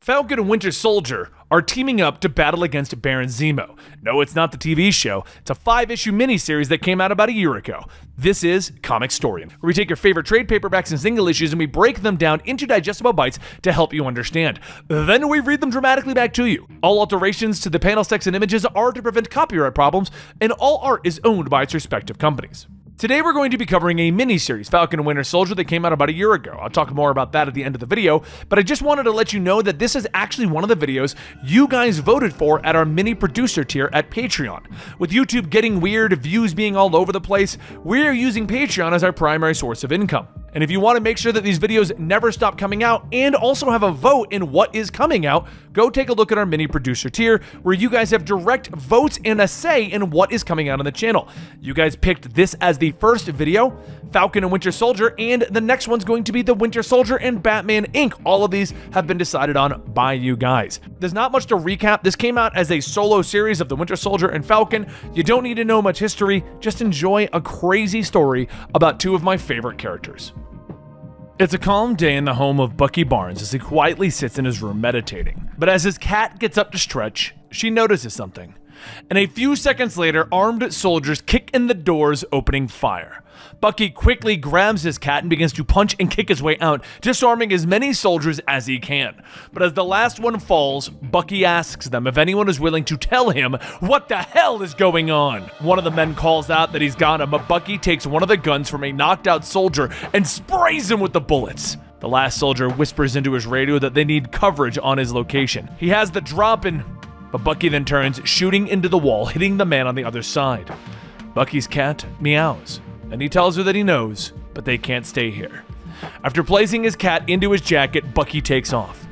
Falcon and Winter Soldier are teaming up to battle against Baron Zemo. No, it's not the TV show. It's a 5-issue miniseries that came out about a year ago. This is Comicstorian, where we take your favorite trade paperbacks and single issues and we break them down into digestible bites to help you understand. Then we read them dramatically back to you. All alterations to the panels, text, and images are to prevent copyright problems, and all art is owned by its respective companies. Today we're going to be covering a mini-series, Falcon and Winter Soldier, that came out about a year ago. I'll talk more about that at the end of the video, but I just wanted to let you know that this is actually one of the videos you guys voted for at our mini producer tier at Patreon. With YouTube getting weird, views being all over the place, we're using Patreon as our primary source of income. And if you want to make sure that these videos never stop coming out and also have a vote in what is coming out, go take a look at our mini producer tier where you guys have direct votes and a say in what is coming out on the channel. You guys picked this as the first video, Falcon and Winter Soldier, and the next one's going to be the Winter Soldier and Batman Inc. All of these have been decided on by you guys. There's not much to recap. This came out as a solo series of the Winter Soldier and Falcon. You don't need to know much history. Just enjoy a crazy story about two of my favorite characters. It's a calm day in the home of Bucky Barnes as he quietly sits in his room meditating. But as his cat gets up to stretch, she notices something. And a few seconds later, armed soldiers kick in the doors, opening fire. Bucky quickly grabs his cat and begins to punch and kick his way out, disarming as many soldiers as he can. But as the last one falls, Bucky asks them if anyone is willing to tell him what the hell is going on. One of the men calls out that he's got him, but Bucky takes one of the guns from a knocked out soldier and sprays him with the bullets. The last soldier whispers into his radio that they need coverage on his location. He has the drop in, but Bucky then turns, shooting into the wall, hitting the man on the other side. Bucky's cat meows, and he tells her that he knows, but they can't stay here. After placing his cat into his jacket, Bucky takes off.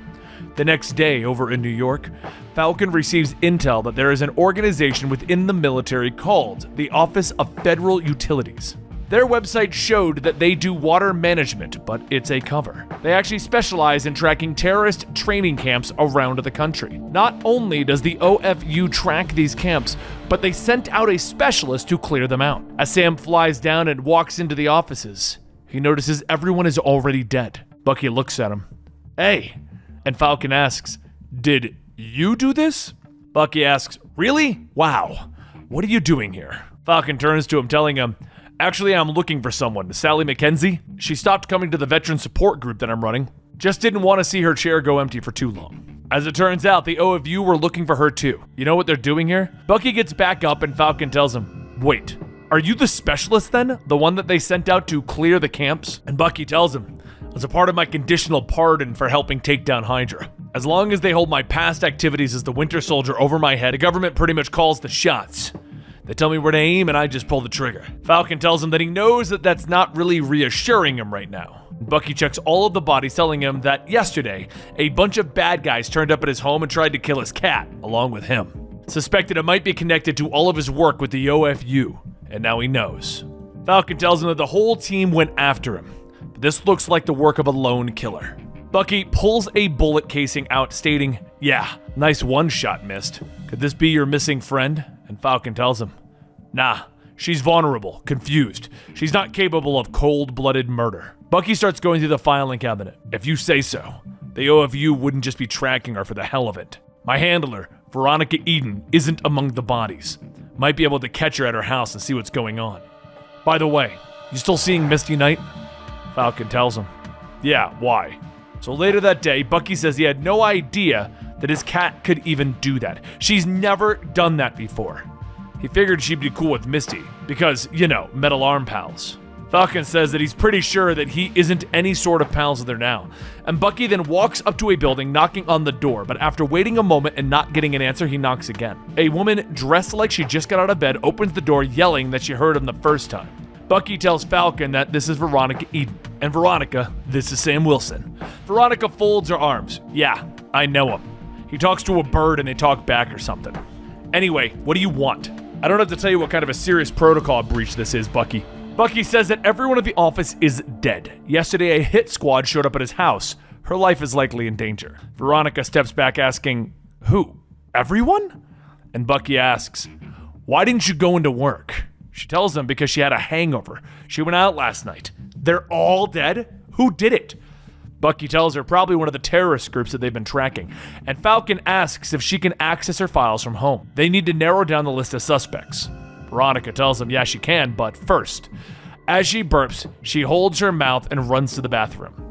The next day, over in New York, Falcon receives intel that there is an organization within the military called the Office of Federal Utilities. Their website showed that they do water management, but it's a cover. They actually specialize in tracking terrorist training camps around the country. Not only does the OFU track these camps, but they sent out a specialist to clear them out. As Sam flies down and walks into the offices, he notices everyone is already dead. Bucky looks at him. Hey, and Falcon asks, did you do this? Bucky asks, really? Wow, what are you doing here? Falcon turns to him, telling him, actually, I'm looking for someone, Sally McKenzie. She stopped coming to the veteran support group that I'm running. Just didn't want to see her chair go empty for too long. As it turns out, the OFU were looking for her too. You know what they're doing here? Bucky gets back up and Falcon tells him, wait, are you the specialist then? The one that they sent out to clear the camps? And Bucky tells him, as a part of my conditional pardon for helping take down Hydra. As long as they hold my past activities as the Winter Soldier over my head, the government pretty much calls the shots. They tell me where to aim and I just pull the trigger. Falcon tells him that he knows that that's not really reassuring him right now. Bucky checks all of the bodies, telling him that yesterday, a bunch of bad guys turned up at his home and tried to kill his cat, along with him. Suspected it might be connected to all of his work with the OFU, and now he knows. Falcon tells him that the whole team went after him, but this looks like the work of a lone killer. Bucky pulls a bullet casing out, stating, yeah, nice one shot missed. Could this be your missing friend? And Falcon tells him, nah, she's vulnerable, confused. She's not capable of cold-blooded murder. Bucky starts going through the filing cabinet. If you say so, the OFU wouldn't just be tracking her for the hell of it. My handler, Veronica Eden, isn't among the bodies. Might be able to catch her at her house and see what's going on. By the way, you still seeing Misty Knight? Falcon tells him, yeah, why? So later that day, Bucky says he had no idea that his cat could even do that. She's never done that before. He figured she'd be cool with Misty, because, you know, metal arm pals. Falcon says that he's pretty sure that he isn't any sort of pals with her now. And Bucky then walks up to a building, knocking on the door, but after waiting a moment and not getting an answer, he knocks again. A woman dressed like she just got out of bed opens the door, yelling that she heard him the first time. Bucky tells Falcon that this is Veronica Eden. And Veronica, this is Sam Wilson. Veronica folds her arms. Yeah, I know him. He talks to a bird and they talk back or something. Anyway, what do you want? I don't have to tell you what kind of a serious protocol breach this is, Bucky. Bucky says that everyone at the office is dead. Yesterday, a hit squad showed up at his house. Her life is likely in danger. Veronica steps back asking, who? Everyone? And Bucky asks, why didn't you go into work? She tells him because she had a hangover. She went out last night. They're all dead? Who did it? Bucky tells her probably one of the terrorist groups that they've been tracking, and Falcon asks if she can access her files from home. They need to narrow down the list of suspects. Veronica tells him, yeah, she can, but first, as she burps, she holds her mouth and runs to the bathroom.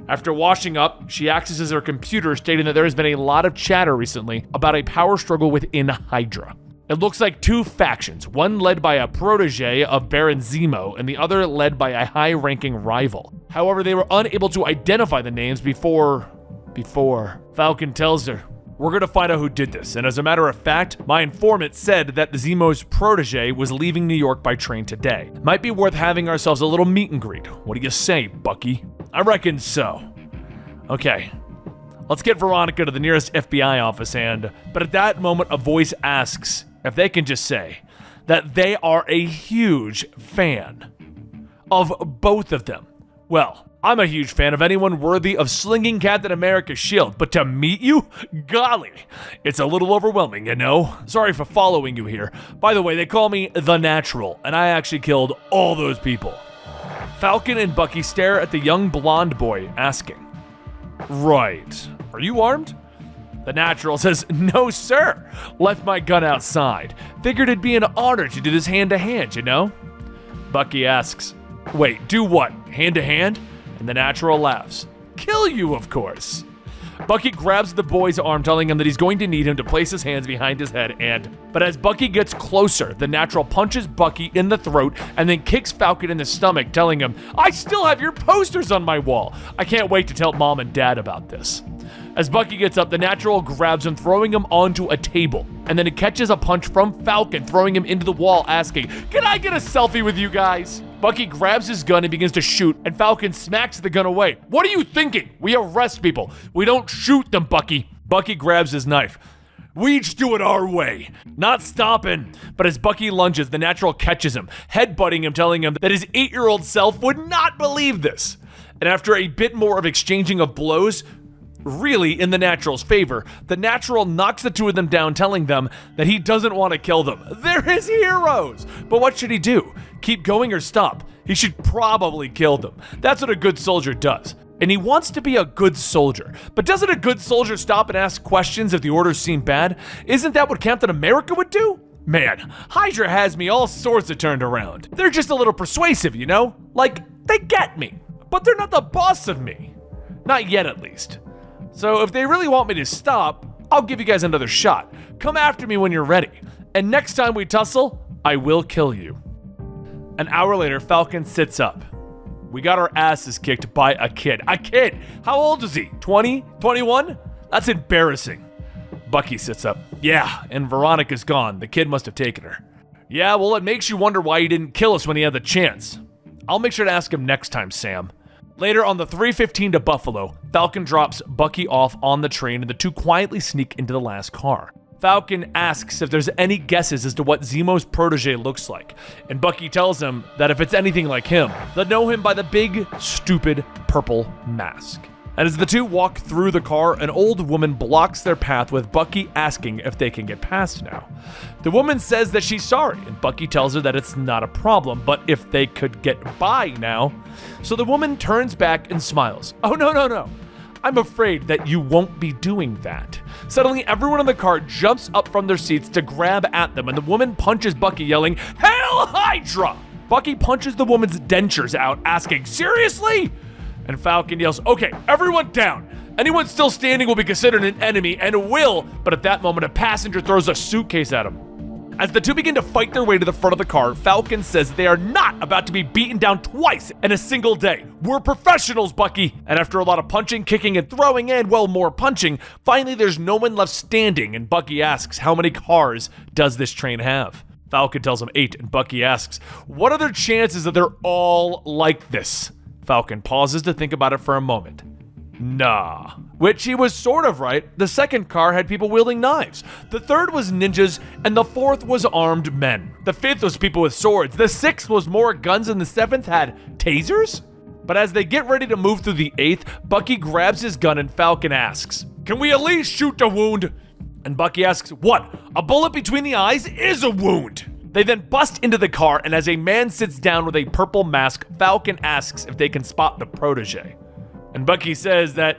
After washing up, she accesses her computer, stating that there has been a lot of chatter recently about a power struggle within Hydra. It looks like two factions, one led by a protege of Baron Zemo and the other led by a high-ranking rival. However, they were unable to identify the names before Falcon tells her, we're gonna find out who did this, and as a matter of fact, my informant said that Zemo's protege was leaving New York by train today. Might be worth having ourselves a little meet and greet. What do you say, Bucky? I reckon so. Okay. Let's get Veronica to the nearest FBI office but at that moment a voice asks if they can just say that they are a huge fan of both of them. Well, I'm a huge fan of anyone worthy of slinging Captain America's shield, but to meet you? Golly, it's a little overwhelming, you know? Sorry for following you here. By the way, they call me The Natural, and I actually killed all those people. Falcon and Bucky stare at the young blonde boy, asking, right, are you armed? The Natural says, no sir, left my gun outside. Figured it'd be an honor to do this hand-to-hand, you know? Bucky asks, wait, do what, hand-to-hand? And the Natural laughs. Kill you, of course. Bucky grabs the boy's arm, telling him that he's going to need him to place his hands behind his head but as Bucky gets closer, the Natural punches Bucky in the throat and then kicks Falcon in the stomach, telling him, I still have your posters on my wall. I can't wait to tell Mom and Dad about this. As Bucky gets up, the Natural grabs him, throwing him onto a table, and then it catches a punch from Falcon, throwing him into the wall, asking, can I get a selfie with you guys? Bucky grabs his gun and begins to shoot, and Falcon smacks the gun away. What are you thinking? We arrest people. We don't shoot them, Bucky. Bucky grabs his knife. We each do it our way. Not stopping. But as Bucky lunges, the Natural catches him, headbutting him, telling him that his 8-year-old self would not believe this. And after a bit more of exchanging of blows, really in the Natural's favor, the Natural knocks the two of them down, telling them that he doesn't want to kill them. They're his heroes! But what should he do? Keep going or stop? He should probably kill them. That's what a good soldier does. And he wants to be a good soldier. But doesn't a good soldier stop and ask questions if the orders seem bad? Isn't that what Captain America would do? Man, Hydra has me all sorts of turned around. They're just a little persuasive, you know? Like, they get me. But they're not the boss of me. Not yet, at least. So if they really want me to stop, I'll give you guys another shot. Come after me when you're ready. And next time we tussle, I will kill you. An hour later, Falcon sits up. We got our asses kicked by a kid. A kid! How old is he? 20? 21? That's embarrassing. Bucky sits up. Yeah, and Veronica's gone. The kid must have taken her. Yeah, well, it makes you wonder why he didn't kill us when he had the chance. I'll make sure to ask him next time, Sam. Later on the 3:15 to Buffalo, Falcon drops Bucky off on the train and the two quietly sneak into the last car. Falcon asks if there's any guesses as to what Zemo's protege looks like, and Bucky tells him that if it's anything like him, they'll know him by the big, stupid, purple mask. And as the two walk through the car, an old woman blocks their path with Bucky asking if they can get past now. The woman says that she's sorry, and Bucky tells her that it's not a problem, but if they could get by now. So the woman turns back and smiles. Oh, no. I'm afraid that you won't be doing that. Suddenly, everyone in the car jumps up from their seats to grab at them, and the woman punches Bucky, yelling, Hail Hydra! Bucky punches the woman's dentures out, asking, seriously? And Falcon yells, okay, everyone down. Anyone still standing will be considered an enemy and will, but at that moment, a passenger throws a suitcase at him. As the two begin to fight their way to the front of the car, Falcon says they are not about to be beaten down twice in a single day. We're professionals, Bucky. And after a lot of punching, kicking, and throwing, and well, more punching, finally there's no one left standing, and Bucky asks, how many cars does this train have? Falcon tells him 8, and Bucky asks, what are their chances that they're all like this? Falcon pauses to think about it for a moment. Nah. Which he was sort of right. The second car had people wielding knives. The third was ninjas, and the fourth was armed men. The fifth was people with swords. The sixth was more guns, and the seventh had tasers? But as they get ready to move through the eighth, Bucky grabs his gun and Falcon asks, can we at least shoot the wound? And Bucky asks, what? A bullet between the eyes is a wound. They then bust into the car, and as a man sits down with a purple mask, Falcon asks if they can spot the protege. And Bucky says that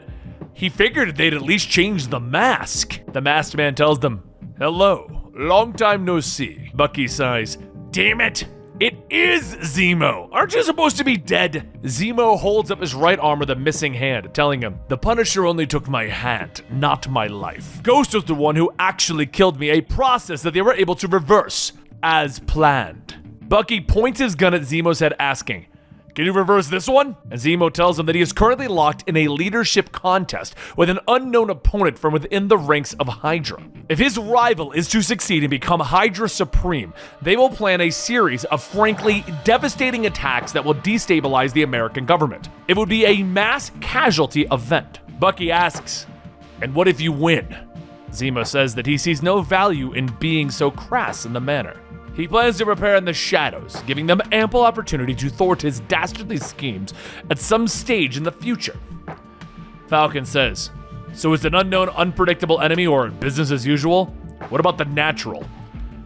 he figured they'd at least change the mask. The masked man tells them, "Hello, long time no see." Bucky sighs, "Damn it, it is Zemo. Aren't you supposed to be dead?" Zemo holds up his right arm with a missing hand, telling him, "The Punisher only took my hand, not my life. Ghost was the one who actually killed me, a process that they were able to reverse, as planned." Bucky points his gun at Zemo's head, asking, "Can you reverse this one?" And Zemo tells him that he is currently locked in a leadership contest with an unknown opponent from within the ranks of Hydra. If his rival is to succeed and become Hydra Supreme, they will plan a series of frankly devastating attacks that will destabilize the American government. It would be a mass casualty event. Bucky asks, "And what if you win?" Zemo says that he sees no value in being so crass in the manner. He plans to prepare in the shadows, giving them ample opportunity to thwart his dastardly schemes at some stage in the future. Falcon says, "So it's an unknown, unpredictable enemy or business as usual? What about the Natural?"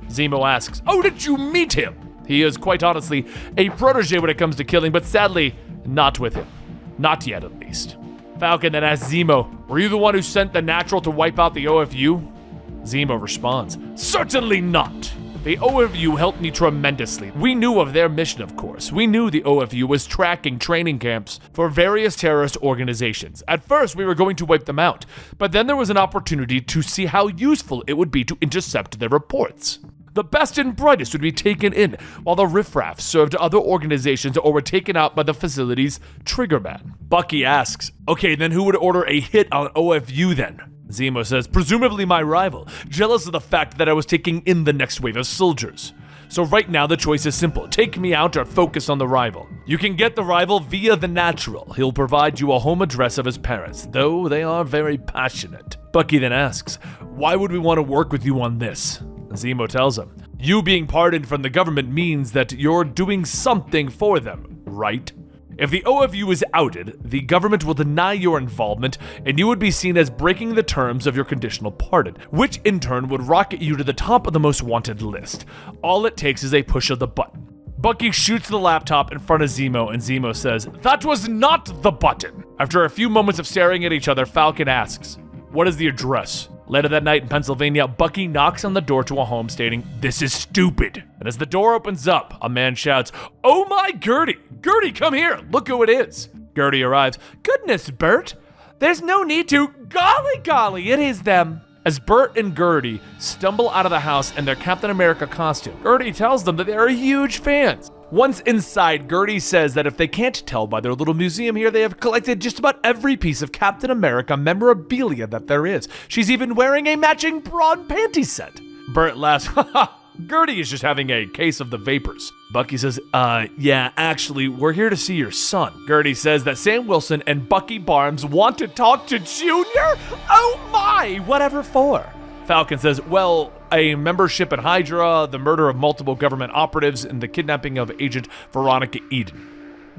Zemo asks, "Oh, did you meet him?" He is, quite honestly, a protege when it comes to killing, but sadly, not with him. Not yet, at least. Falcon then asks Zemo, "Were you the one who sent the Natural to wipe out the OFU?" Zemo responds, "Certainly not. The OFU helped me tremendously. We knew of their mission, of course. We knew the OFU was tracking training camps for various terrorist organizations. At first, we were going to wipe them out, but then there was an opportunity to see how useful it would be to intercept their reports. The best and brightest would be taken in, while the riffraff served other organizations or were taken out by the facility's triggerman." Bucky asks, "Okay, then who would order a hit on OFU then?" Zemo says, "Presumably my rival, jealous of the fact that I was taking in the next wave of soldiers. So right now the choice is simple, take me out or focus on the rival. You can get the rival via the Natural. He'll provide you a home address of his parents, though they are very passionate." Bucky then asks, "Why would we want to work with you on this?" Zemo tells him, "You being pardoned from the government means that you're doing something for them, right? If the OFU is outed, the government will deny your involvement, and you would be seen as breaking the terms of your conditional pardon, which in turn would rocket you to the top of the most wanted list. All it takes is a push of the button." Bucky shoots the laptop in front of Zemo, and Zemo says, "That was not the button." After a few moments of staring at each other, Falcon asks, "What is the address?" Later that night in Pennsylvania, Bucky knocks on the door to a home stating, "This is stupid." And as the door opens up, a man shouts, "Oh my Gertie! Gertie, come here! Look who it is!" Gertie arrives. "Goodness, Bert! There's no need to. Golly, it is them." As Bert and Gertie stumble out of the house in their Captain America costume, Gertie tells them that they are huge fans. Once inside, Gertie says that if they can't tell by their little museum here, they have collected just about every piece of Captain America memorabilia that there is. She's even wearing a matching bra and panty set. Bert laughs, "Haha, Gertie is just having a case of the vapors." Bucky says, yeah, actually, we're here to see your son." Gertie says that Sam Wilson and Bucky Barnes want to talk to Junior? Oh my, whatever for? Falcon says, "Well, a membership in Hydra, the murder of multiple government operatives, and the kidnapping of Agent Veronica Eden."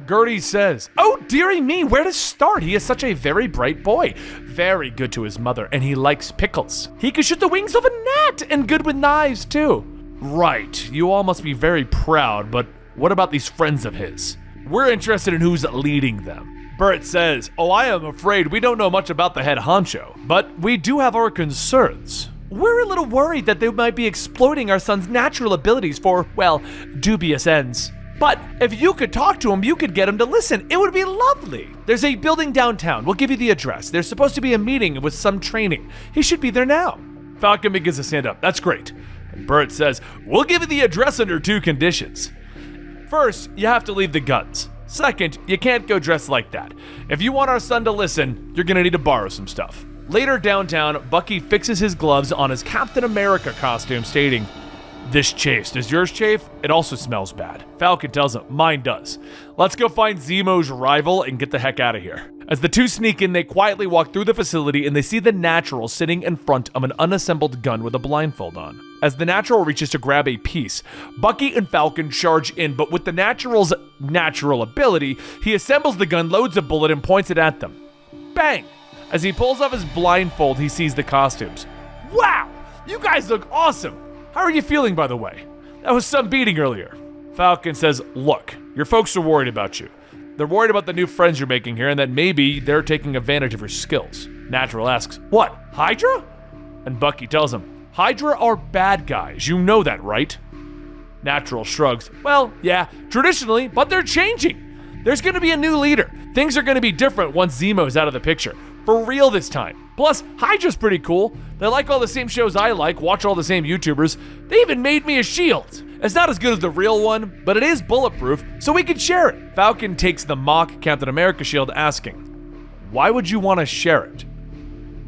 Gertie says, "Oh, dearie me, where to start? He is such a very bright boy. Very good to his mother, and he likes pickles. He could shoot the wings of a gnat, and good with knives, too." "Right, you all must be very proud, but what about these friends of his? We're interested in who's leading them." Bert says, "Oh, I am afraid we don't know much about the head honcho, but we do have our concerns. We're a little worried that they might be exploiting our son's natural abilities for, well, dubious ends. But if you could talk to him, you could get him to listen. It would be lovely. There's a building downtown. We'll give you the address. There's supposed to be a meeting with some training. He should be there now." Falcon begins to stand up. "That's great." And Bert says, "We'll give you the address under 2 conditions. First, you have to leave the guns. Second, you can't go dressed like that. If you want our son to listen, you're gonna need to borrow some stuff." Later downtown, Bucky fixes his gloves on his Captain America costume, stating, "This chafes. Does yours chafe? It also smells bad." Falcon tells him, "Mine does. Let's go find Zemo's rival and get the heck out of here." As the two sneak in, they quietly walk through the facility and they see the Natural sitting in front of an unassembled gun with a blindfold on. As the Natural reaches to grab a piece, Bucky and Falcon charge in, but with the Natural's natural ability, he assembles the gun, loads a bullet, and points it at them. Bang! As he pulls off his blindfold, he sees the costumes. "Wow! You guys look awesome! How are you feeling, by the way? That was some beating earlier." Falcon says, "Look, your folks are worried about you. They're worried about the new friends you're making here and that maybe they're taking advantage of your skills. Natural asks, what, Hydra? And Bucky tells him, Hydra are bad guys, you know that, right? Natural shrugs, well, yeah, traditionally, but they're changing. There's gonna be a new leader. Things are gonna be different once Zemo's out of the picture. For real this time. Plus, Hydra's pretty cool. They like all the same shows I like, watch all the same YouTubers. They even made me a shield. It's not as good as the real one, but it is bulletproof, so we can share it. Falcon takes the mock Captain America shield, asking, why would you want to share it?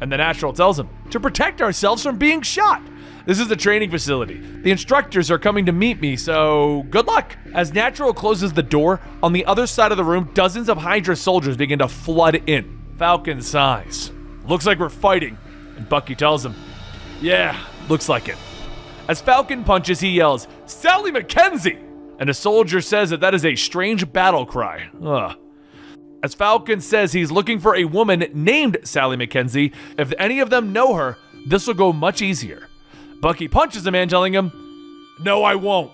And the Natural tells him, to protect ourselves from being shot. This is a training facility. The instructors are coming to meet me, so good luck. As Natural closes the door, on the other side of the room, dozens of Hydra soldiers begin to flood in. Falcon sighs. Looks like we're fighting. And Bucky tells him, yeah, looks like it. As Falcon punches, he yells, Sally McKenzie! And a soldier says that is a strange battle cry. Ugh. As Falcon says he's looking for a woman named Sally McKenzie, if any of them know her, this will go much easier. Bucky punches the man, telling him, no, I won't.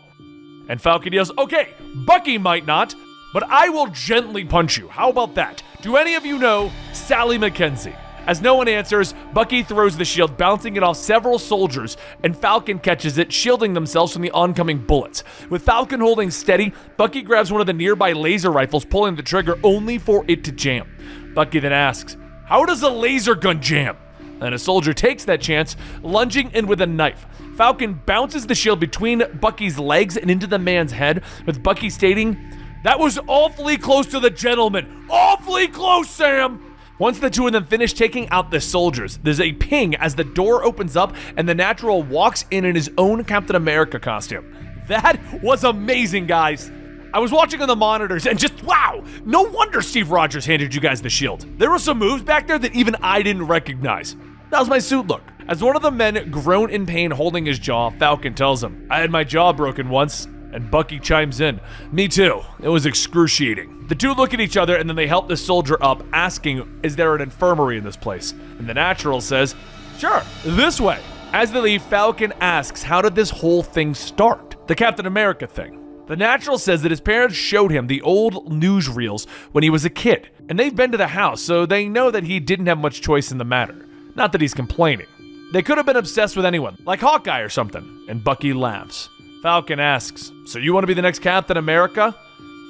And Falcon yells, okay, Bucky might not, but I will gently punch you. How about that? Do any of you know Sally McKenzie? As no one answers, Bucky throws the shield, bouncing it off several soldiers, and Falcon catches it, shielding themselves from the oncoming bullets. With Falcon holding steady, Bucky grabs one of the nearby laser rifles, pulling the trigger only for it to jam. Bucky then asks, how does a laser gun jam? And a soldier takes that chance, lunging in with a knife. Falcon bounces the shield between Bucky's legs and into the man's head, with Bucky stating, that was awfully close to the gentleman. Awfully close, Sam! Once the two of them finish taking out the soldiers, there's a ping as the door opens up and the Natural walks in his own Captain America costume. That was amazing, guys. I was watching on the monitors and just, wow, no wonder Steve Rogers handed you guys the shield. There were some moves back there that even I didn't recognize. How's my suit look? As one of the men groan in pain holding his jaw, Falcon tells him, I had my jaw broken once. And Bucky chimes in, me too, it was excruciating. The two look at each other and then they help the soldier up, asking, is there an infirmary in this place? And the Natural says, sure, this way. As they leave, Falcon asks, how did this whole thing start? The Captain America thing. The Natural says that his parents showed him the old newsreels when he was a kid, and they've been to the house, so they know that he didn't have much choice in the matter. Not that he's complaining. They could have been obsessed with anyone, like Hawkeye or something, and Bucky laughs. Falcon asks, so you want to be the next Captain America?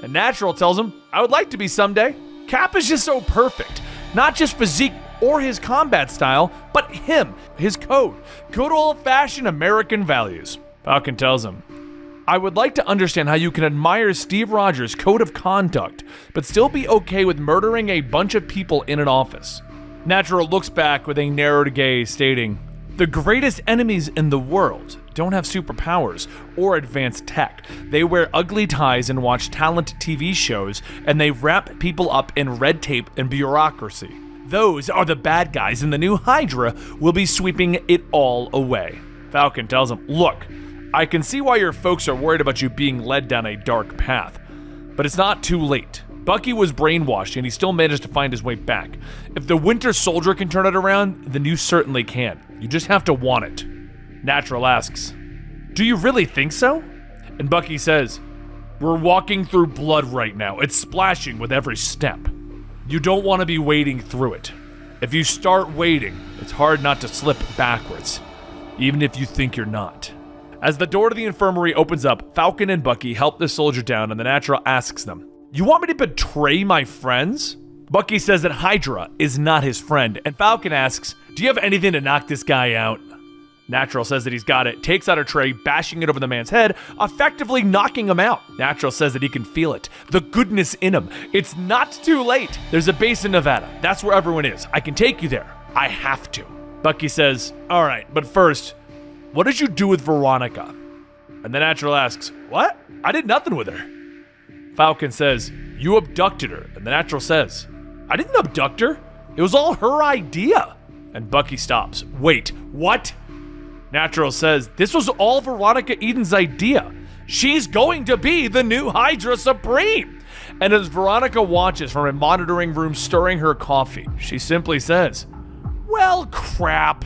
And Natural tells him, I would like to be someday. Cap is just so perfect. Not just physique or his combat style, but him, his code. Good old-fashioned American values. Falcon tells him, I would like to understand how you can admire Steve Rogers' code of conduct, but still be okay with murdering a bunch of people in an office. Natural looks back with a narrowed gaze, stating, the greatest enemies in the world don't have superpowers or advanced tech. They wear ugly ties and watch talent TV shows, and they wrap people up in red tape and bureaucracy. Those are the bad guys, and the new Hydra will be sweeping it all away. Falcon tells him, look, I can see why your folks are worried about you being led down a dark path, but it's not too late. Bucky was brainwashed and he still managed to find his way back. If the Winter Soldier can turn it around, then you certainly can. You just have to want it. Natural asks, do you really think so? And Bucky says, we're walking through blood right now. It's splashing with every step. You don't want to be wading through it. If you start wading, it's hard not to slip backwards, even if you think you're not. As the door to the infirmary opens up, Falcon and Bucky help the soldier down and the Natural asks them, you want me to betray my friends? Bucky says that Hydra is not his friend, and Falcon asks, do you have anything to knock this guy out? Natural says that he's got it, takes out a tray, bashing it over the man's head, effectively knocking him out. Natural says that he can feel it, the goodness in him. It's not too late. There's a base in Nevada. That's where everyone is. I can take you there. I have to. Bucky says, all right, but first, what did you do with Veronica? And the Natural asks, what? I did nothing with her. Falcon says, you abducted her. And the Natural says, I didn't abduct her. It was all her idea. And Bucky stops. Wait, what? Natural says, this was all Veronica Eden's idea. She's going to be the new Hydra Supreme. And as Veronica watches from a monitoring room stirring her coffee, she simply says, well, crap.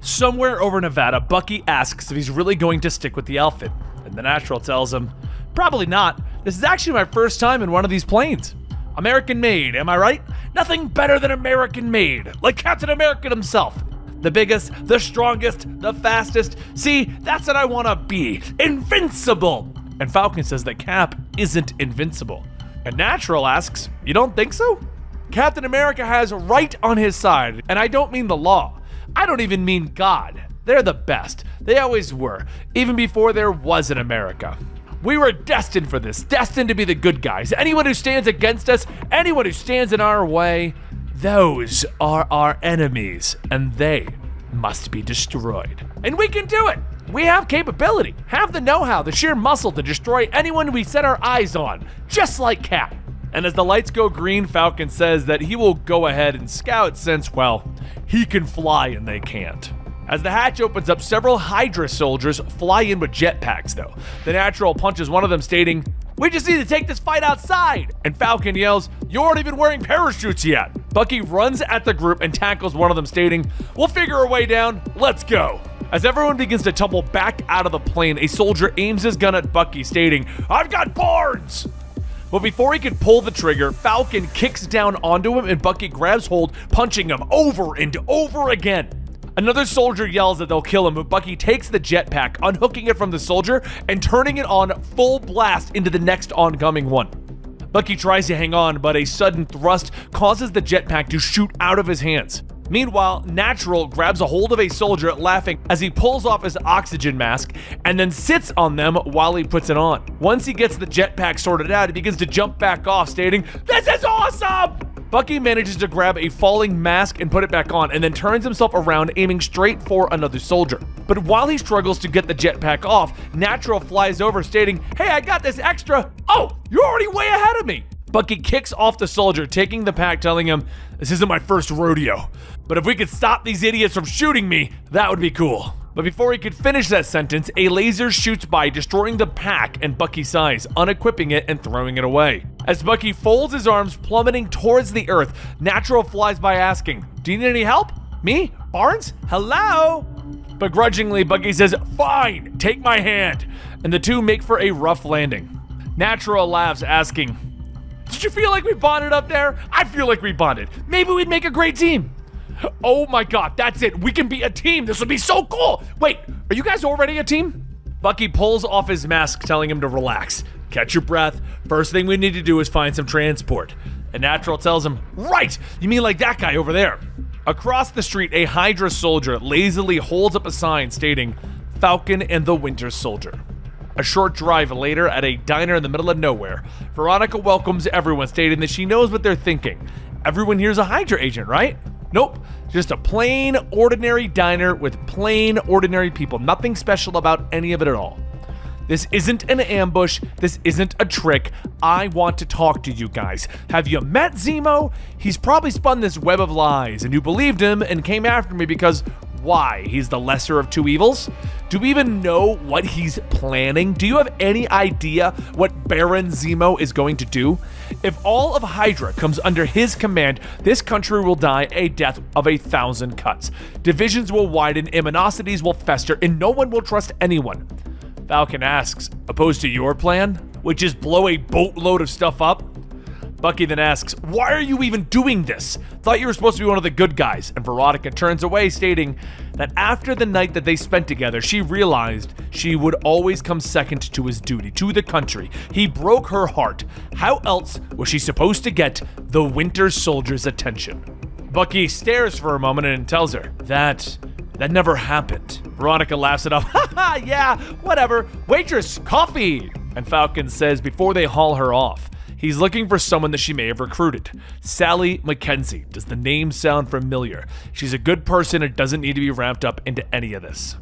Somewhere over Nevada, Bucky asks if he's really going to stick with the outfit. And the Natural tells him, Probably not. This is actually my first time in one of these planes. American made, am I right? Nothing better than American made, like Captain America himself. The biggest, the strongest, the fastest. See, that's what I want to be. Invincible. And Falcon says that Cap isn't invincible. And Natural asks, you don't think so? Captain America has right on his side, and I don't mean the law. I don't even mean God. They're the best. They always were, even before there was an America. We were destined for this, destined to be the good guys. Anyone who stands against us, anyone who stands in our way, those are our enemies, and they must be destroyed. And we can do it. We have capability, have the know-how, the sheer muscle to destroy anyone we set our eyes on, just like Cap. And as the lights go green, Falcon says that he will go ahead and scout since, well, he can fly and they can't. As the hatch opens up, several Hydra soldiers fly in with jetpacks, though. The Natural punches one of them, stating, "We just need to take this fight outside!" And Falcon yells, "You aren't even wearing parachutes yet!" Bucky runs at the group and tackles one of them, stating, "We'll figure a way down, let's go!" As everyone begins to tumble back out of the plane, a soldier aims his gun at Bucky, stating, "I've got boards!" But before he could pull the trigger, Falcon kicks down onto him and Bucky grabs hold, punching him over and over again. Another soldier yells that they'll kill him, but Bucky takes the jetpack, unhooking it from the soldier and turning it on full blast into the next oncoming one. Bucky tries to hang on, but a sudden thrust causes the jetpack to shoot out of his hands. Meanwhile, Natural grabs a hold of a soldier, laughing as he pulls off his oxygen mask and then sits on them while he puts it on. Once he gets the jetpack sorted out, he begins to jump back off, stating, "This is awesome!" Bucky manages to grab a falling mask and put it back on, and then turns himself around, aiming straight for another soldier. But while he struggles to get the jetpack off, Natural flies over, stating, "Hey, I got this extra." "Oh, you're already way ahead of me." Bucky kicks off the soldier, taking the pack, telling him, "This isn't my first rodeo, but if we could stop these idiots from shooting me, that would be cool." But before he could finish that sentence, a laser shoots by, destroying the pack and Bucky's eyes, unequipping it and throwing it away. As Bucky folds his arms, plummeting towards the earth, Natural flies by, asking, "Do you need any help? Me? Barnes? Hello?" Begrudgingly, Bucky says, "Fine, take my hand," and the two make for a rough landing. Natural laughs, asking, "Did you feel like we bonded up there? I feel like we bonded. Maybe we'd make a great team." "Oh my god, that's it. We can be a team. This would be so cool. Wait, are you guys already a team?" Bucky pulls off his mask, telling him to relax. "Catch your breath. First thing we need to do is find some transport." And Natural tells him, "Right, you mean like that guy over there." Across the street, a Hydra soldier lazily holds up a sign stating, "Falcon and the Winter Soldier." A short drive later, at a diner in the middle of nowhere, Veronica welcomes everyone, stating that she knows what they're thinking. Everyone here's a Hydra agent, right? Nope, just a plain, ordinary diner with plain, ordinary people. Nothing special about any of it at all. This isn't an ambush. This isn't a trick. I want to talk to you guys. Have you met Zemo? He's probably spun this web of lies, and you believed him and came after me because, why? He's the lesser of two evils? Do we even know what he's planning? Do you have any idea what Baron Zemo is going to do? If all of Hydra comes under his command, this country will die a death of 1,000 cuts. Divisions will widen, animosities will fester, and no one will trust anyone. Falcon asks, opposed to your plan, which is blow a boatload of stuff up? Bucky then asks, "Why are you even doing this? Thought you were supposed to be one of the good guys." And Veronica turns away, stating that after the night that they spent together, she realized she would always come second to his duty, to the country. He broke her heart. How else was she supposed to get the Winter Soldier's attention? Bucky stares for a moment and tells her that never happened. Veronica laughs it off. "Haha, yeah, whatever. Waitress, coffee!" And Falcon says before they haul her off, he's looking for someone that she may have recruited. Sally Mackenzie. Does the name sound familiar? She's a good person and doesn't need to be wrapped up into any of this.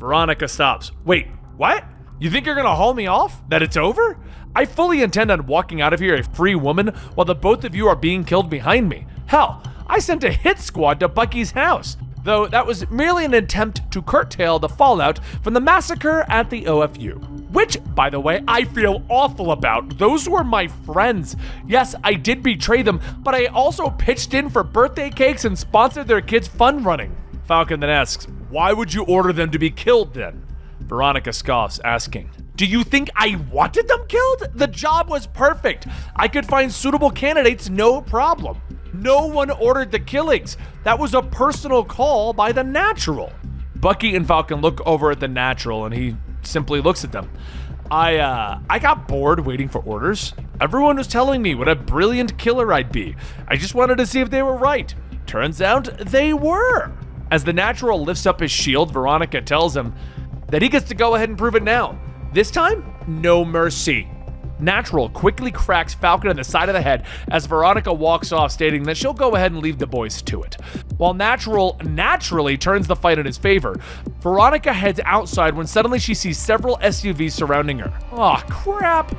Veronica stops. "Wait, what? You think you're gonna haul me off? That it's over? I fully intend on walking out of here a free woman while the both of you are being killed behind me. Hell, I sent a hit squad to Bucky's house, though that was merely an attempt to curtail the fallout from the massacre at the OFU. Which, by the way, I feel awful about. Those were my friends. Yes, I did betray them, but I also pitched in for birthday cakes and sponsored their kids' fun running." Falcon then asks, "Why would you order them to be killed then?" Veronica scoffs, asking, Do you think I wanted them killed? The job was perfect. I could find suitable candidates, no problem. No one ordered the killings. That was a personal call by the Natural. Bucky and Falcon look over at the Natural and he simply looks at them. I got bored waiting for orders. Everyone was telling me what a brilliant killer I'd be. I just wanted to see if they were right. Turns out they were. As the Natural lifts up his shield, Veronica tells him that he gets to go ahead and prove it now. This time, no mercy. Natural quickly cracks Falcon in the side of the head as Veronica walks off, stating that she'll go ahead and leave the boys to it. While Natural naturally turns the fight in his favor, Veronica heads outside when suddenly she sees several SUVs surrounding her. Aw, crap.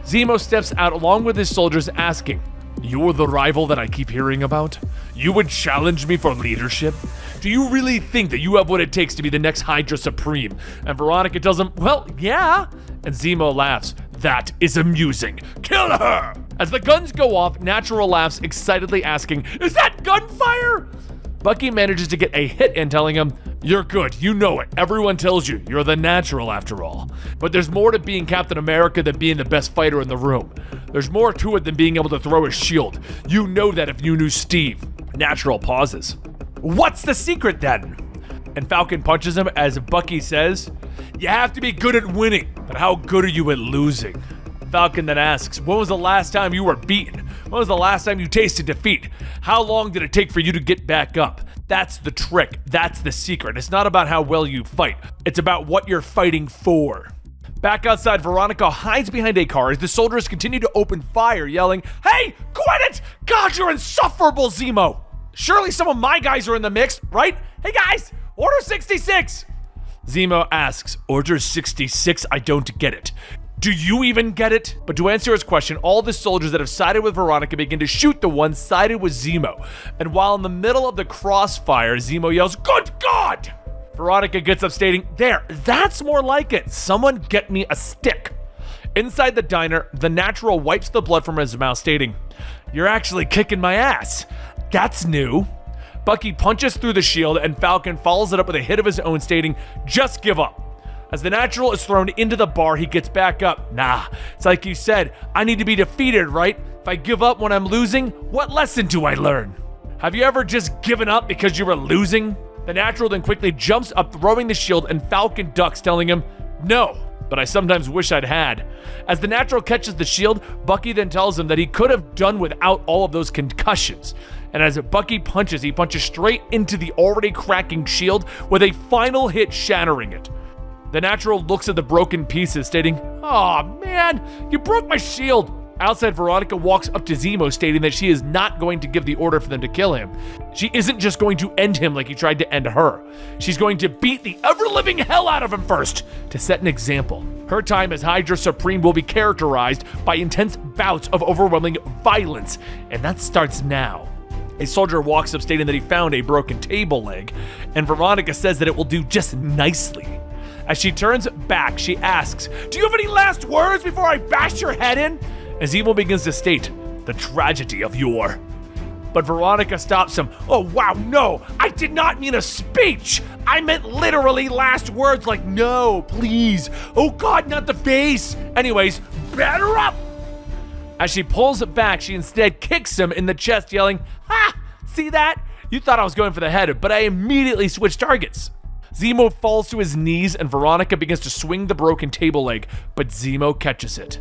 Zemo steps out along with his soldiers, asking, "You're the rival that I keep hearing about? You would challenge me for leadership? Do you really think that you have what it takes to be the next Hydra Supreme?" And Veronica tells him, "Well, yeah." And Zemo laughs. "That is amusing. Kill her!" As the guns go off, Natural laughs, excitedly asking, "Is that gunfire?" Bucky manages to get a hit in, telling him, "You're good, you know it. Everyone tells you you're the Natural after all. But there's more to being Captain America than being the best fighter in the room. There's more to it than being able to throw a shield. You know that if you knew Steve." Natural pauses. "What's the secret then?" And Falcon punches him as Bucky says, "You have to be good at winning, but how good are you at losing?" Falcon then asks, "When was the last time you were beaten? When was the last time you tasted defeat? How long did it take for you to get back up? That's the trick. That's the secret. It's not about how well you fight. It's about what you're fighting for." Back outside, Veronica hides behind a car as the soldiers continue to open fire, yelling, "Hey, quit it! God, you're insufferable, Zemo! Surely some of my guys are in the mix, right? Hey guys, Order 66! Zemo asks, "Order 66? I don't get it. Do you even get it?" But to answer his question, all the soldiers that have sided with Veronica begin to shoot the ones sided with Zemo. And while in the middle of the crossfire, Zemo yells, "Good God!" Veronica gets up, stating, "There, that's more like it. Someone get me a stick." Inside the diner, the Natural wipes the blood from his mouth, stating, "You're actually kicking my ass. That's new." Bucky punches through the shield and Falcon follows it up with a hit of his own, stating, "Just give up." As the Natural is thrown into the bar, he gets back up. "Nah, it's like you said, I need to be defeated, right? If I give up when I'm losing, what lesson do I learn? Have you ever just given up because you were losing?" The Natural then quickly jumps up, throwing the shield, and Falcon ducks, telling him, "No, but I sometimes wish I'd had." As the Natural catches the shield, Bucky then tells him that he could have done without all of those concussions. And as Bucky punches, he punches straight into the already cracking shield with a final hit shattering it. The Natural looks at the broken pieces, stating, "Aw, man, you broke my shield." Outside, Veronica walks up to Zemo, stating that she is not going to give the order for them to kill him. She isn't just going to end him like he tried to end her. She's going to beat the ever-living hell out of him first to set an example. Her time as Hydra Supreme will be characterized by intense bouts of overwhelming violence, and that starts now. A soldier walks up, stating that he found a broken table leg, and Veronica says that it will do just nicely. As she turns back, she asks, "Do you have any last words before I bash your head in?" As Zemo begins to state, "The tragedy of your..." But Veronica stops him. "Oh, wow, no, I did not mean a speech. I meant literally last words like, no, please. Oh God, not the face. Anyways, batter up." As she pulls it back, she instead kicks him in the chest, yelling, "Ha! See that? You thought I was going for the head, but I immediately switched targets." Zemo falls to his knees and Veronica begins to swing the broken table leg, but Zemo catches it.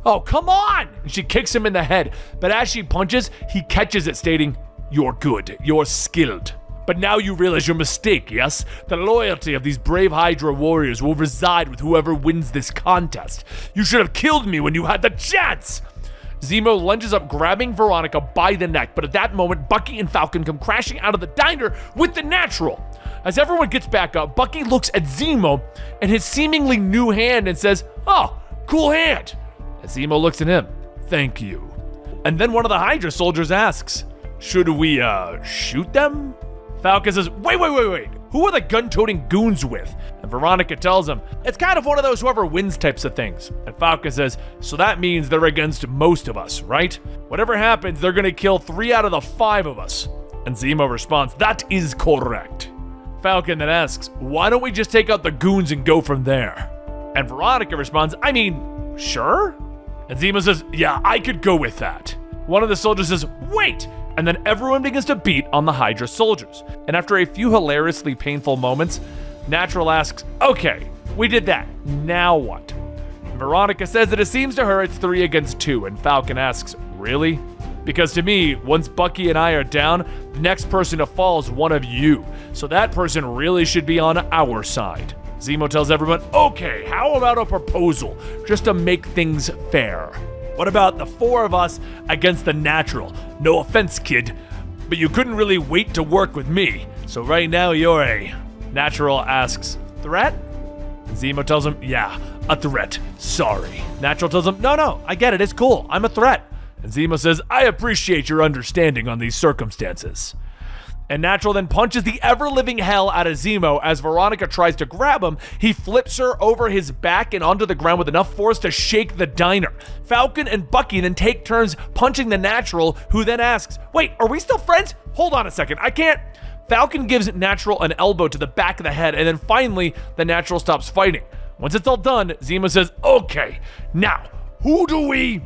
"Oh, come on!" And she kicks him in the head, but as she punches, he catches it, stating, "You're good, you're skilled. But now you realize your mistake, yes? The loyalty of these brave Hydra warriors will reside with whoever wins this contest. You should have killed me when you had the chance!" Zemo lunges up, grabbing Veronica by the neck, but at that moment, Bucky and Falcon come crashing out of the diner with the Natural. As everyone gets back up, Bucky looks at Zemo and his seemingly new hand and says, "Oh, cool hand." As Zemo looks at him, "Thank you." And then one of the Hydra soldiers asks, "Should we, shoot them?" Falcon says, Wait. Who are the gun-toting goons with?" And Veronica tells him, "It's kind of one of those whoever wins types of things." And Falcon says, "So that means they're against most of us, right? Whatever happens, they're gonna kill 3 out of the 5 of us." And Zemo responds, "That is correct." Falcon then asks, "Why don't we just take out the goons and go from there?" And Veronica responds, I mean, sure? And Zemo says, yeah, I could go with that. One of the soldiers says, wait! And then everyone begins to beat on the Hydra soldiers. And after a few hilariously painful moments, Natural asks, okay, we did that, now what? And Veronica says that it seems to her it's 3 against 2, and Falcon asks, really? Because to me, once Bucky and I are down, the next person to fall is one of you. So that person really should be on our side. Zemo tells everyone, okay, how about a proposal, just to make things fair? What about the 4 of us against the Natural? No offense, kid, but you couldn't really wait to work with me. So right now you're a... Natural asks, threat? Zemo tells him, yeah, a threat, sorry. Natural tells him, no, I get it, it's cool, I'm a threat. And Zemo says, I appreciate your understanding on these circumstances. And Natural then punches the ever-living hell out of Zemo. As Veronica tries to grab him, he flips her over his back and onto the ground with enough force to shake the diner. Falcon and Bucky then take turns punching the Natural, who then asks, wait, are we still friends? Hold on a second, I can't... Falcon gives Natural an elbow to the back of the head, and then finally, the Natural stops fighting. Once it's all done, Zemo says, okay, now, who do we...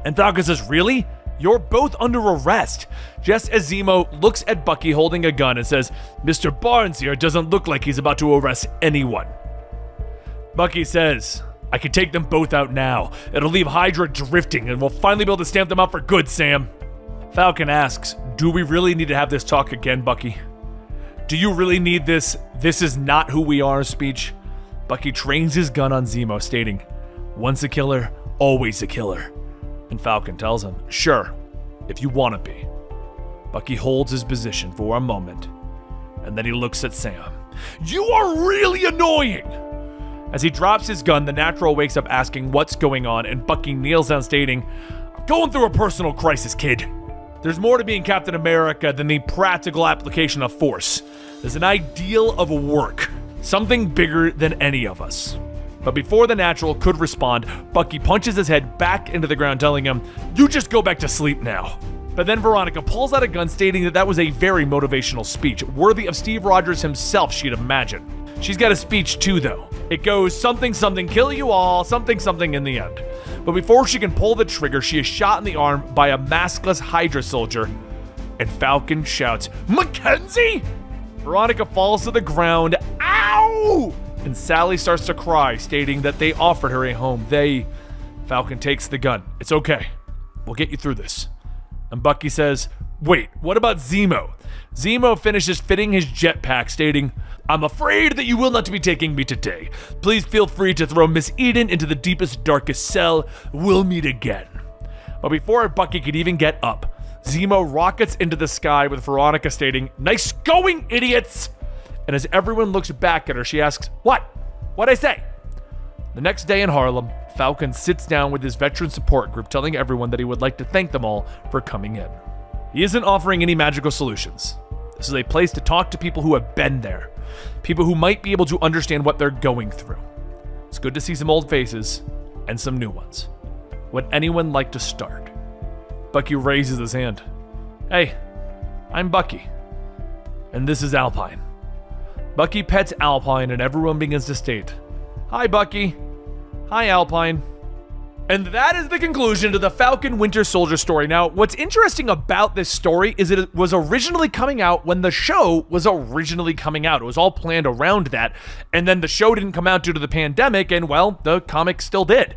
And Falcon says, really? You're both under arrest. Just as Zemo looks at Bucky holding a gun and says, Mr. Barnes here doesn't look like he's about to arrest anyone. Bucky says, I can take them both out now. It'll leave Hydra drifting and we'll finally be able to stamp them out for good, Sam. Falcon asks, do we really need to have this talk again, Bucky? Do you really need this is not who we are speech? Bucky trains his gun on Zemo, stating, once a killer, always a killer. And Falcon tells him, sure, if you want to be. Bucky holds his position for a moment, and then he looks at Sam. You are really annoying! As he drops his gun, the Natural wakes up asking what's going on, and Bucky kneels down stating, I'm going through a personal crisis, kid. There's more to being Captain America than the practical application of force. There's an ideal of work, something bigger than any of us. But before the Natural could respond, Bucky punches his head back into the ground, telling him, you just go back to sleep now. But then Veronica pulls out a gun, stating that was a very motivational speech, worthy of Steve Rogers himself, she'd imagine. She's got a speech too, though. It goes, something, something, kill you all, something, something in the end. But before she can pull the trigger, she is shot in the arm by a maskless Hydra soldier, and Falcon shouts, Mackenzie! Veronica falls to the ground, ow! And Sally starts to cry, stating that they offered her a home. Falcon takes the gun. It's okay. We'll get you through this. And Bucky says, wait, what about Zemo? Zemo finishes fitting his jetpack, stating, I'm afraid that you will not be taking me today. Please feel free to throw Miss Eden into the deepest, darkest cell. We'll meet again. But before Bucky could even get up, Zemo rockets into the sky with Veronica stating, nice going, idiots! And as everyone looks back at her, she asks, what? What'd I say? The next day in Harlem, Falcon sits down with his veteran support group, telling everyone that he would like to thank them all for coming in. He isn't offering any magical solutions. This is a place to talk to people who have been there, people who might be able to understand what they're going through. It's good to see some old faces and some new ones. Would anyone like to start? Bucky raises his hand. Hey, I'm Bucky, and this is Alpine. Bucky pets Alpine and everyone begins to state, hi Bucky, hi Alpine. And that is the conclusion to the Falcon Winter Soldier story. Now, what's interesting about this story is that it was originally coming out when the show was originally coming out. It was all planned around that, and then the show didn't come out due to the pandemic, and well, the comic still did.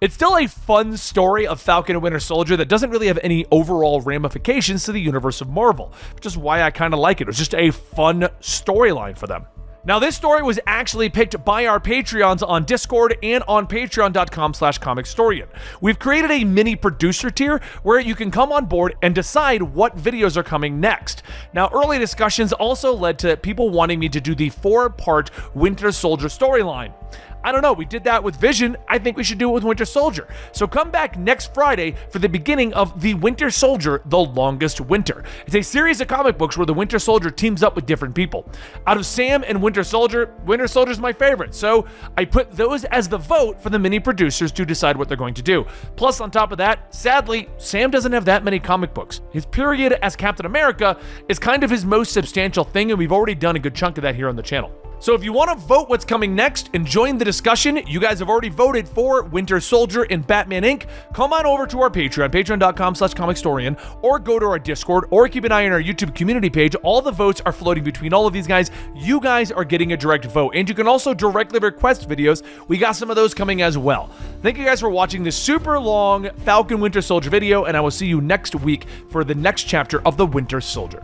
It's still a fun story of Falcon and Winter Soldier that doesn't really have any overall ramifications to the universe of Marvel, which is why I kind of like it. It was just a fun storyline for them. Now, this story was actually picked by our Patreons on Discord and on patreon.com/Comicstorian. We've created a mini producer tier where you can come on board and decide what videos are coming next. Now, early discussions also led to people wanting me to do the 4-part Winter Soldier storyline. I don't know, we did that with Vision. I think we should do it with Winter Soldier. So come back next Friday for the beginning of The Winter Soldier, The Longest Winter. It's a series of comic books where the Winter Soldier teams up with different people. Out of Sam and Winter Soldier's my favorite. So I put those as the vote for the mini producers to decide what they're going to do. Plus, on top of that, sadly, Sam doesn't have that many comic books. His period as Captain America is kind of his most substantial thing, and we've already done a good chunk of that here on the channel. So if you want to vote what's coming next and join the discussion, you guys have already voted for Winter Soldier and Batman Inc. Come on over to our Patreon, patreon.com/Comicstorian, or go to our Discord, or keep an eye on our YouTube community page. All the votes are floating between all of these guys. You guys are getting a direct vote, and you can also directly request videos. We got some of those coming as well. Thank you guys for watching this super long Falcon Winter Soldier video, and I will see you next week for the next chapter of the Winter Soldier.